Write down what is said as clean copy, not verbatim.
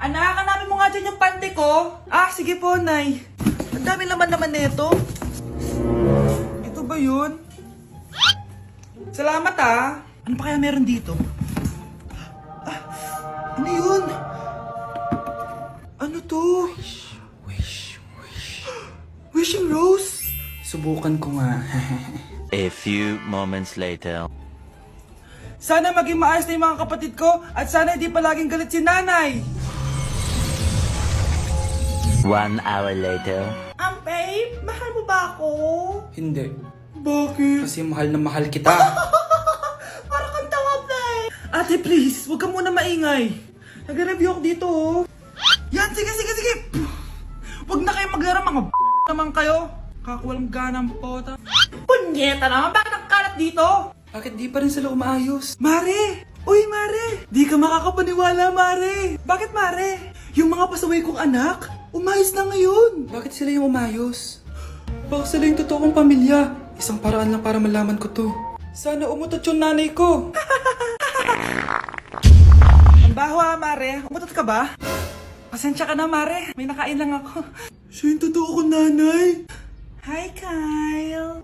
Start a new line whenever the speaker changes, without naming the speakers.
Anak, hanapin mo nga dyan yung pante ko. Ah, sige po, Nay. Ang dami naman nito. Ito ba yun? Salamat ah. Ano pa kaya meron dito? Ah, ano yun? Ano to? Wishing Rose? Subukan ko nga.
A few moments later.
Sana maging maayos na yung mga kapatid ko at sana hindi palaging galit si nanay.
1 hour later.
Babe, mahal mo ba ako?
Hindi.
Bakit?
Kasi mahal na mahal kita.
Para kang tawa, babe. Ate, please, huwag ka muna maingay. Nag-review ako dito, oh. Yan, sige. Huwag na kayo maglaro, mga naman kayo. Kakawalang ganang pota. Punyeta naman, bakit nagkalat dito?
Bakit di pa rin sila umaayos?
Mare! Uy, Mare! Di ka makakapaniwala, Mare! Bakit, Mare? Yung mga pasaway kong anak, umayos na ngayon.
Bakit sila yung umayos? Baka sila yung totoong pamilya. Isang paraan lang para malaman ko to. Sana umutot yung nanay ko.
Ang baho ha, Mare. Umutot ka ba? Pasensya ka na, Mare. May nakain lang ako. Siya yung totoo ko, nanay. Hi, Kyle.